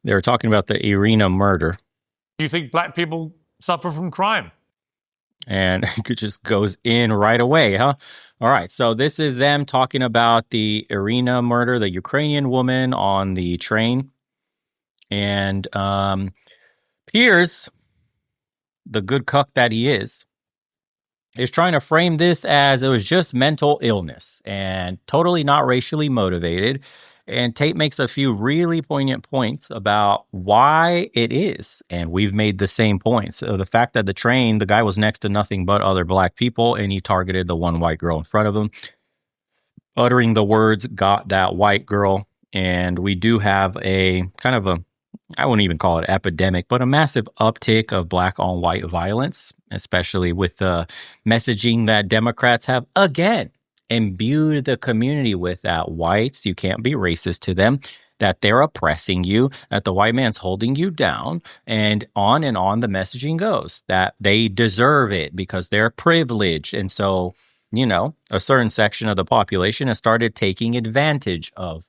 They were talking about the Iryna murder. Do you think black people suffer from crime? And it just goes in right away, huh? All right, so this is them talking about the Iryna murder, the Ukrainian woman on the train. And Piers, the good cuck that he is trying to frame this as it was just mental illness and totally not racially motivated. And Tate makes a few really poignant points about why it is. And we've made the same points. So the fact that the guy was next to nothing but other black people, and he targeted the one white girl in front of him, uttering the words, "got that white girl." And we do have a kind of I wouldn't even call it epidemic, but a massive uptick of black on white violence, especially with the messaging that Democrats have again imbued the community with, that whites, you can't be racist to them, that they're oppressing you, that the white man's holding you down, and on the messaging goes, that they deserve it because they're privileged. And so, a certain section of the population has started taking advantage of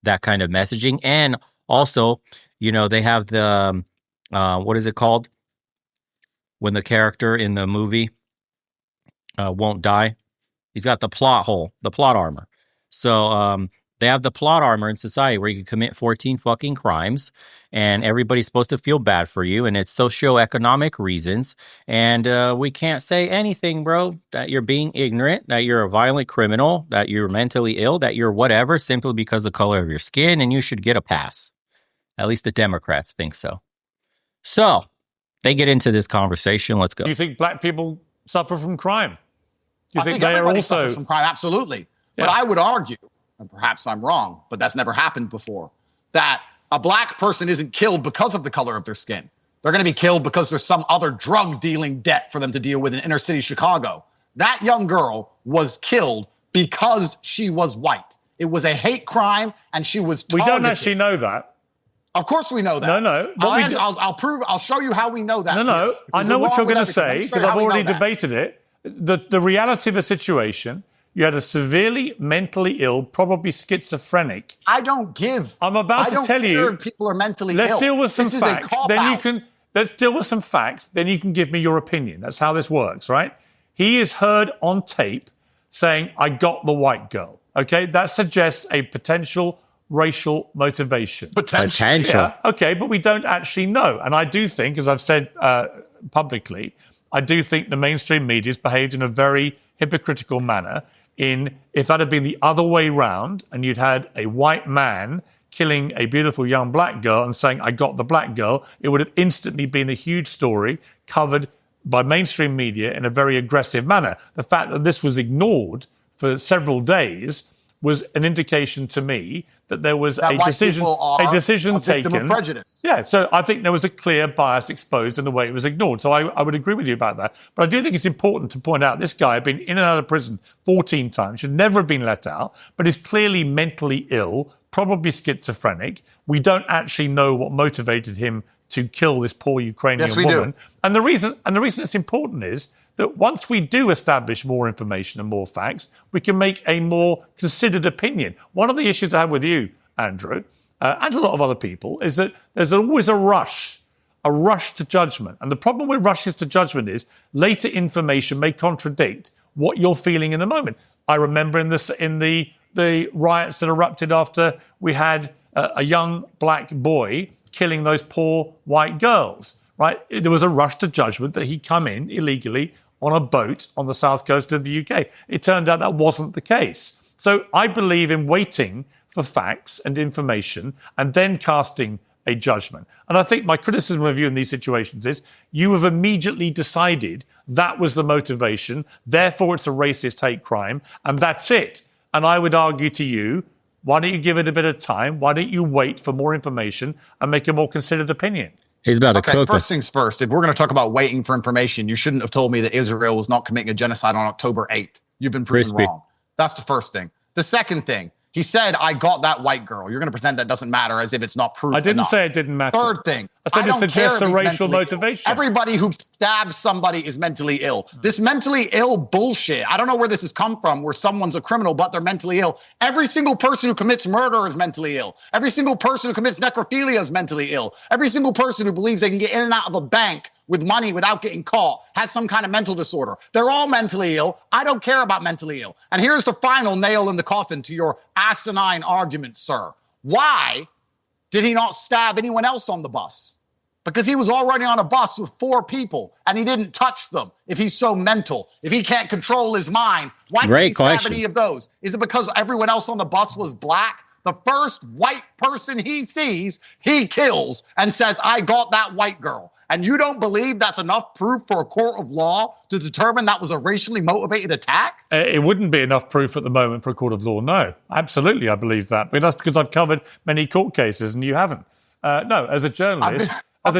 that kind of messaging. And also, they have the, what is it called? When the character in the movie won't die. He's got the plot armor. So they have the plot armor in society where you can commit 14 fucking crimes and everybody's supposed to feel bad for you. And it's socioeconomic reasons. And we can't say anything, bro, that you're being ignorant, that you're a violent criminal, that you're mentally ill, that you're whatever, simply because of the color of your skin. And you should get a pass. At least the Democrats think so. So they get into this conversation. Let's go. Do you think black people suffer from crime? Do you think they are also suffers from crime? Absolutely. Yeah. But I would argue, and perhaps I'm wrong, but that's never happened before, that a black person isn't killed because of the color of their skin. They're going to be killed because there's some other drug dealing debt for them to deal with in inner city Chicago. That young girl was killed because she was white. It was a hate crime, and she was targeted. We don't actually know that. Of course we know that. No. I'll show you how we know that. No. I know what you're going to say because I've already debated it. The reality of the situation, you had a severely mentally ill, probably schizophrenic. I don't give. I'm about to tell you. People are mentally ill. Let's deal with some facts. Let's deal with some facts. Then you can give me your opinion. That's how this works, right? He is heard on tape saying, "I got the white girl." Okay, that suggests a potential racial motivation. Potential. Yeah, okay, but we don't actually know. And I do think, as I've said publicly, I do think the mainstream media has behaved in a very hypocritical manner. If that had been the other way round and you'd had a white man killing a beautiful young black girl and saying, "I got the black girl," it would have instantly been a huge story covered by mainstream media in a very aggressive manner. The fact that this was ignored for several days was an indication to me that there was a decision taken. Of prejudice. Yeah, so I think there was a clear bias exposed in the way it was ignored. So I would agree with you about that. But I do think it's important to point out this guy had been in and out of prison 14 times, should never have been let out, but is clearly mentally ill, probably schizophrenic. We don't actually know what motivated him to kill this poor Ukrainian woman. Do. And the reason it's important is that once we do establish more information and more facts, we can make a more considered opinion. One of the issues I have with you, Andrew, and a lot of other people, is that there's always a rush to judgment. And the problem with rushes to judgment is later information may contradict what you're feeling in the moment. I remember in the riots that erupted after we had a young black boy killing those poor white girls, right? There was a rush to judgment that he'd come in illegally on a boat on the south coast of the UK. It turned out that wasn't the case. So I believe in waiting for facts and information and then casting a judgment. And I think my criticism of you in these situations is you have immediately decided that was the motivation, therefore it's a racist hate crime, and that's it. And I would argue to you, why don't you give it a bit of time? Why don't you wait for more information and make a more considered opinion? He's about to cook. First things first, if we're going to talk about waiting for information, you shouldn't have told me that Israel was not committing a genocide on October 8th. You've been proven wrong. That's the first thing. The second thing, He said, I got that white girl. You're going to pretend that doesn't matter as if it's not proof I didn't enough. say it didn't matter. Third thing. I said it suggests a racial motivation. Everybody who stabs somebody is mentally ill. This mentally ill bullshit, I don't know where this has come from, where someone's a criminal, but they're mentally ill. Every single person who commits murder is mentally ill. Every single person who commits necrophilia is mentally ill. Every single person who believes they can get in and out of a bank with money without getting caught has some kind of mental disorder. They're all mentally ill. I don't care about mentally ill. And here's the final nail in the coffin to your asinine argument, sir. Why did he not stab anyone else on the bus? Because he was already on a bus with 4 people and he didn't touch them. If he's so mental, if he can't control his mind, why didn't he stab any of those? Is it because everyone else on the bus was black? The first white person he sees, he kills and says, I got that white girl. And you don't believe that's enough proof for a court of law to determine that was a racially motivated attack? It wouldn't be enough proof at the moment for a court of law, no. Absolutely, I believe that. But that's because I've covered many court cases and you haven't. No, as a journalist, I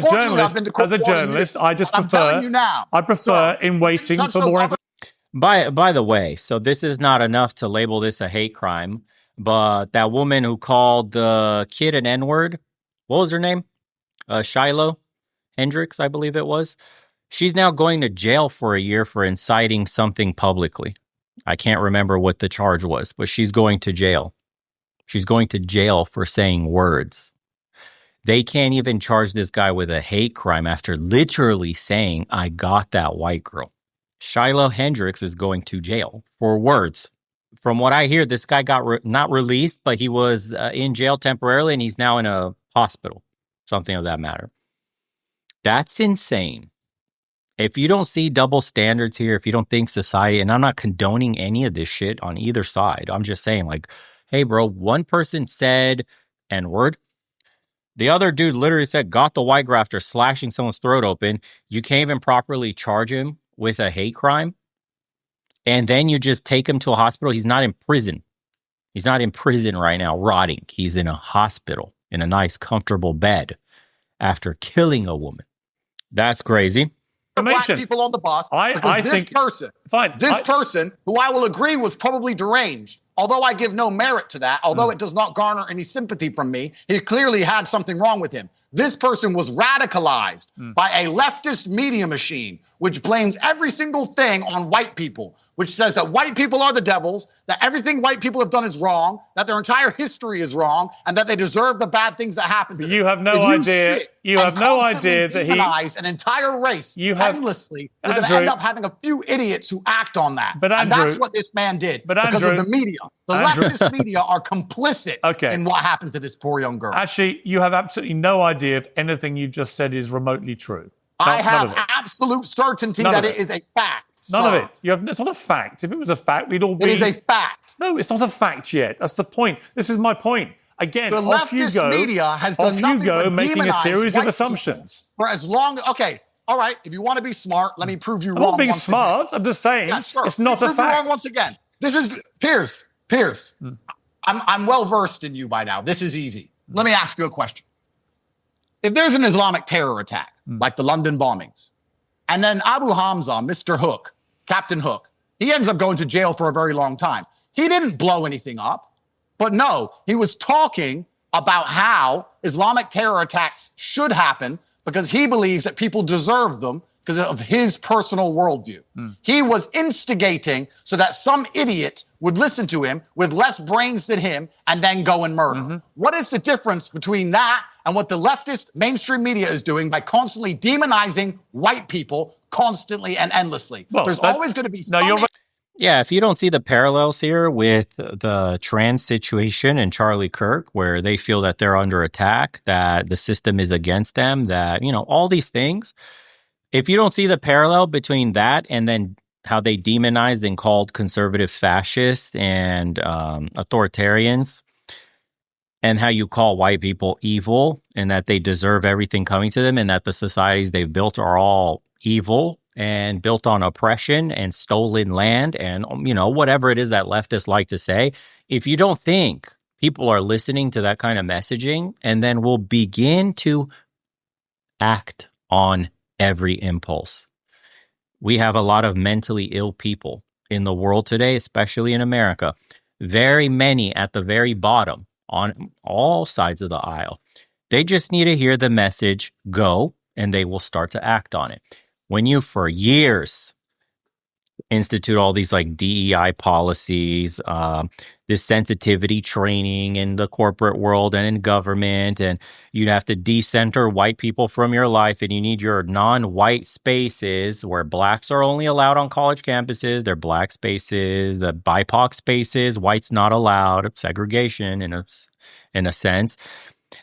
just prefer in waiting for more information. By the way, so this is not enough to label this a hate crime, but that woman who called the kid an N-word, what was her name? Shiloh Hendricks, I believe it was. She's now going to jail for a year for inciting something publicly. I can't remember what the charge was, but she's going to jail. She's going to jail for saying words. They can't even charge this guy with a hate crime after literally saying, I got that white girl. Shiloh Hendricks is going to jail for words. From what I hear, this guy got not released, but he was in jail temporarily and he's now in a hospital, something of that matter. That's insane. If you don't see double standards here, if you don't think society, and I'm not condoning any of this shit on either side, I'm just saying like, hey bro, one person said N-word. The other dude literally said, got the white girl after slashing someone's throat open. You can't even properly charge him with a hate crime. And then you just take him to a hospital. He's not in prison. He's not in prison right now, rotting. He's in a hospital in a nice, comfortable bed after killing a woman. That's crazy. Black people on the bus. I think this person, who I will agree was probably deranged, although I give no merit to that, although it does not garner any sympathy from me, he clearly had something wrong with him. This person was radicalized by a leftist media machine, which blames every single thing on white people, which says that white people are the devils, that everything white people have done is wrong, that their entire history is wrong, and that they deserve the bad things that happen to them. You have no idea. You have no idea that he demonize an entire race endlessly. We're going to end up having a few idiots who act on that. But Andrew, and that's what this man did because of the media. The leftist media are complicit in what happened to this poor young girl. Actually, you have absolutely no idea if anything you've just said is remotely true. I have absolute certainty that it is a fact. None of it. It's not a fact. If it was a fact, we'd all be... It is a fact. No, it's not a fact yet. That's the point. This is my point. Again, the off you go. Media has done off you go, making a series of assumptions. For as long... Okay, all right. If you want to be smart, let me prove you wrong. I'm not being smart. I'm just saying it's not a fact. You wrong once again. This is... Piers. I'm well-versed in you by now. This is easy. Let me ask you a question. If there's an Islamic terror attack, like the London bombings, and then Abu Hamza, Mr. Hook, Captain Hook, he ends up going to jail for a very long time. He didn't blow anything up, but no, he was talking about how Islamic terror attacks should happen because he believes that people deserve them because of his personal worldview. He was instigating so that some idiot would listen to him with less brains than him and then go and murder. What is the difference between that and what the leftist mainstream media is doing by constantly demonizing white people constantly and endlessly? Well, there's always going to be Yeah, if you don't see the parallels here with the trans situation in Charlie Kirk, where they feel that they're under attack, that the system is against them, that, all these things, if you don't see the parallel between that and then how they demonized and called conservative fascists and authoritarians, and how you call white people evil and that they deserve everything coming to them and that the societies they've built are all evil and built on oppression and stolen land and, whatever it is that leftists like to say. If you don't think people are listening to that kind of messaging and then will begin to act on every impulse. We have a lot of mentally ill people in the world today, especially in America. very many at the very bottom on all sides of the aisle. They just need to hear the message go, and they will start to act on it. When you, for years, institute all these like DEI policies, this sensitivity training in the corporate world and in government, and you'd have to decenter white people from your life, and you need your non-white spaces where blacks are only allowed on college campuses. They're black spaces, the BIPOC spaces, whites not allowed, segregation in a sense.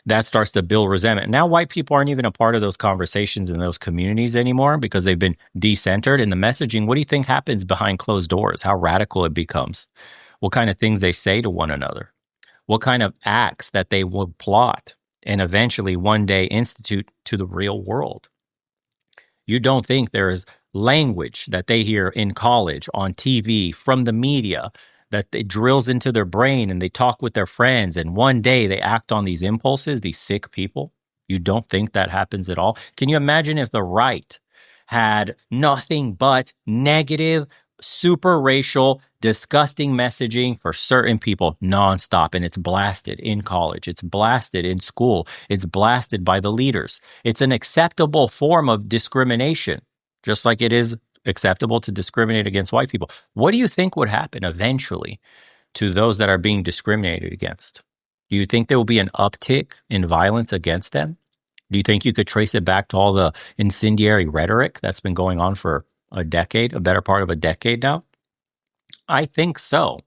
That starts to build resentment. Now white people aren't even a part of those conversations in those communities anymore because they've been decentered in the messaging. What do you think happens behind closed doors? How radical it becomes? What kind of things they say to one another? What kind of acts that they will plot and eventually one day institute to the real world? You don't think there is language that they hear in college, on TV, from the media, that it drills into their brain and they talk with their friends and one day they act on these impulses, these sick people? You don't think that happens at all? Can you imagine if the right had nothing but negative, super racial, disgusting messaging for certain people nonstop, and it's blasted in college, it's blasted in school, it's blasted by the leaders. It's an acceptable form of discrimination, just like it is acceptable to discriminate against white people. What do you think would happen eventually to those that are being discriminated against? Do you think there will be an uptick in violence against them? Do you think you could trace it back to all the incendiary rhetoric that's been going on for a decade, a better part of a decade now? I think so.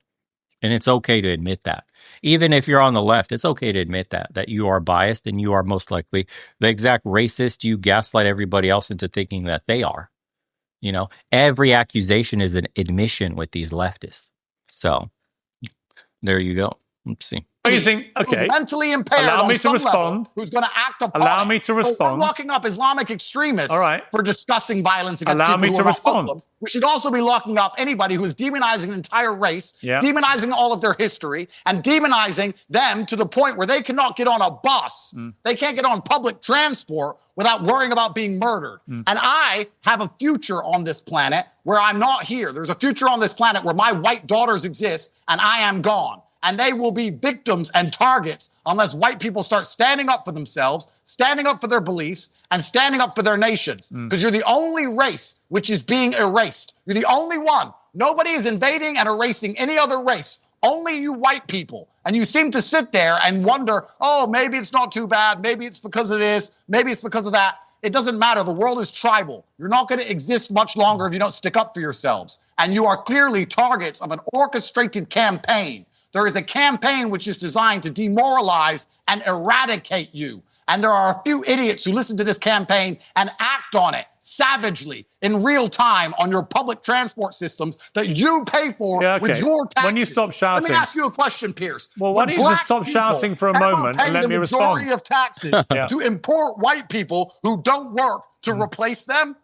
And it's okay to admit that. Even if you're on the left, it's okay to admit that you are biased and you are most likely the exact racist you gaslight everybody else into thinking that they are. You know, every accusation is an admission with these leftists. So there you go. Let's see. Amazing. Okay. Who's mentally impaired. Allow me to respond. Level, who's going to act upon Allow me to respond. So we're locking up Islamic extremists for discussing violence against Allow people me who to are not respond. Muslim. We should also be locking up anybody who is demonizing an entire race, demonizing all of their history, and demonizing them to the point where they cannot get on a bus. They can't get on public transport without worrying about being murdered. And I have a future on this planet where I'm not here. There's a future on this planet where my white daughters exist and I am gone. And they will be victims and targets unless white people start standing up for themselves, standing up for their beliefs, and standing up for their nations. Because you're the only race which is being erased. You're the only one. Nobody is invading and erasing any other race. Only you white people. And you seem to sit there and wonder, oh, maybe it's not too bad. Maybe it's because of this. Maybe it's because of that. It doesn't matter. The world is tribal. You're not going to exist much longer if you don't stick up for yourselves. And you are clearly targets of an orchestrated campaign. There is a campaign which is designed to demoralize and eradicate you. And there are a few idiots who listen to this campaign and act on it savagely in real time on your public transport systems that you pay for with your taxes. When you stop shouting. Let me ask you a question, Pierce. Well, why don't you just stop shouting for a moment and let me respond? The majority of taxes to import white people who don't work to replace them?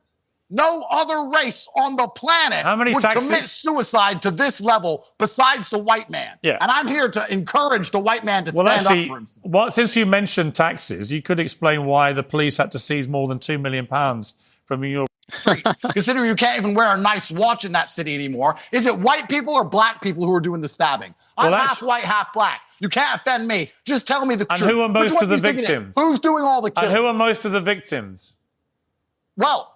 No other race on the planet would commit suicide to this level besides the white man. And I'm here to encourage the white man to stand up for himself. Well, since you mentioned taxes, you could explain why the police had to seize more than £2 million from your streets. Considering you can't even wear a nice watch in that city anymore. Is it white people or black people who are doing the stabbing? I'm half white, half black. You can't offend me. Just tell me the truth. And who are most of the victims? Who's doing all the killing? And who are most of the victims? Well,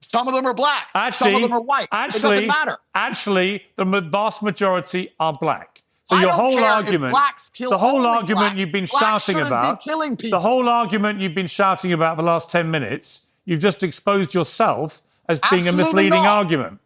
some of them are black. Some of them are white. It doesn't matter. Actually, the vast majority are black. So your whole argument, the whole argument you've been shouting about, the whole argument you've been shouting about for the last 10 minutes, you've just exposed yourself as being a misleading argument.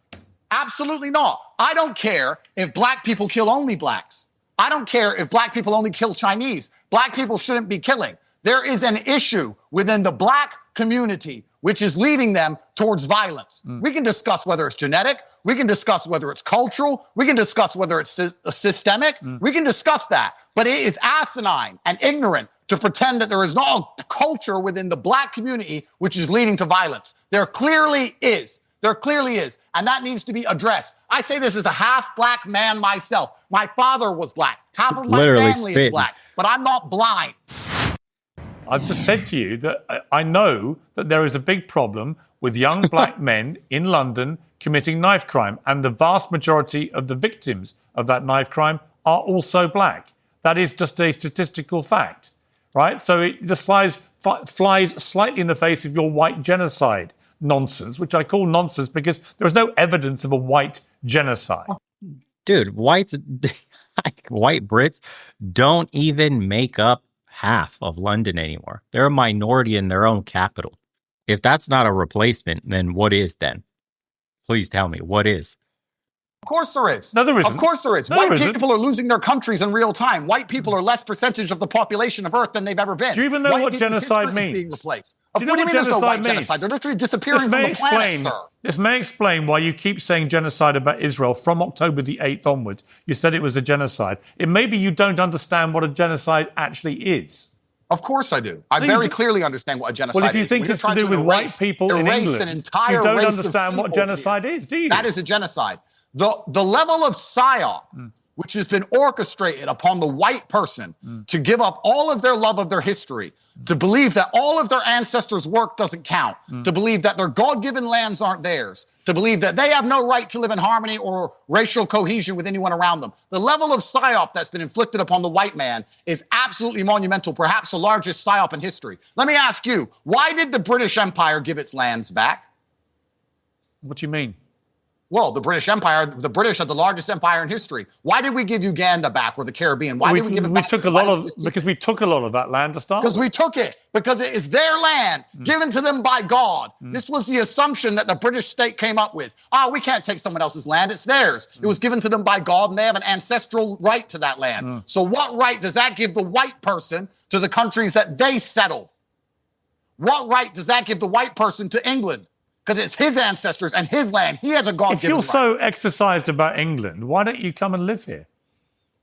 Absolutely not. I don't care if black people kill only blacks. I don't care if black people only kill Chinese. Black people shouldn't be killing. There is an issue within the black community which is leading them towards violence. We can discuss whether it's genetic. We can discuss whether it's cultural. We can discuss whether it's systemic. We can discuss that. But it is asinine and ignorant to pretend that there is not a culture within the black community which is leading to violence. There clearly is. There clearly is. And that needs to be addressed. I say this as a half black man myself. My father was black. Half of my family is black. But I'm not blind. I've just said to you that I know that there is a big problem with young black men in London committing knife crime. And the vast majority of the victims of that knife crime are also black. That is just a statistical fact, right? So it just flies slightly in the face of your white genocide nonsense, which I call nonsense because there is no evidence of a white genocide. Dude, white Brits don't even make up half of London anymore. They're a minority in their own capital. If that's not a replacement, then what is then? Please tell me, what is? Of course there is. No, there isn't. Of course there is. No, White there isn't. people are losing their countries in real time. White people are less percentage of the population of Earth than they've ever been. Do you even know White what people's genocide history is means? being replaced. Do you know what there's no genocide white means? genocide? They're literally disappearing from the planet, sir. This may explain why you keep saying genocide about Israel from October the 8th onwards. You said it was a genocide. It may be you don't understand what a genocide actually is. Of course I do. I very clearly understand what a genocide is. Well, if you think it's to do with white people in England, you don't understand what genocide is, do you? That is a genocide. The level of psyop, which has been orchestrated upon the white person to give up all of their love of their history, to believe that all of their ancestors' work doesn't count, to believe that their God-given lands aren't theirs, to believe that they have no right to live in harmony or racial cohesion with anyone around them. The level of psyop that's been inflicted upon the white man is absolutely monumental, perhaps the largest psyop in history. Let me ask you, why did the British Empire give its lands back? What do you mean? Well, the British Empire, the British had the largest empire in history. Why did we give Uganda back or the Caribbean? Why did we give it back? Because we took a lot of that land to start with. Because we took it. Because it is their land given to them by God. This was the assumption that the British state came up with. We can't take someone else's land. It's theirs. It was given to them by God, and they have an ancestral right to that land. So what right does that give the white person to the countries that they settled? What right does that give the white person to England? Because it's his ancestors and his land. He has a God-given right. If you're so exercised about England, why don't you come and live here?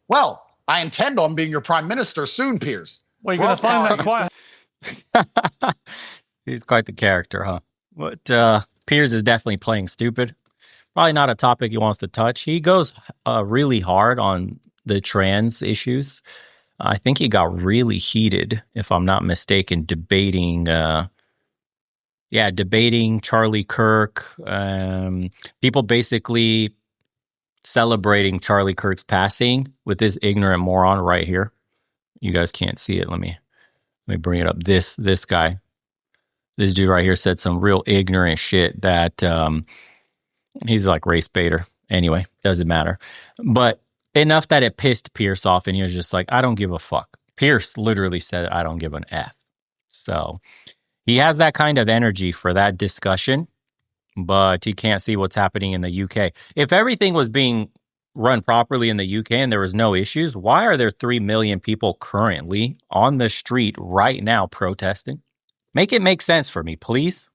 Well, I intend on being your prime minister soon, Piers. Well, you're going to find that quite... He's quite the character, huh? But Piers is definitely playing stupid. Probably not a topic he wants to touch. He goes really hard on the trans issues. I think he got really heated, if I'm not mistaken, debating Charlie Kirk, people basically celebrating Charlie Kirk's passing with this ignorant moron right here. You guys can't see it. Let me bring it up. This guy, this dude right here said some real ignorant shit that he's like race baiter. Anyway, doesn't matter. But enough that it pissed Piers off, and he was just like, I don't give a fuck. Piers literally said, I don't give an F. So he has that kind of energy for that discussion, but he can't see what's happening in the UK. If everything was being run properly in the UK and there was no issues, why are there 3 million people currently on the street right now protesting? Make it make sense for me, please.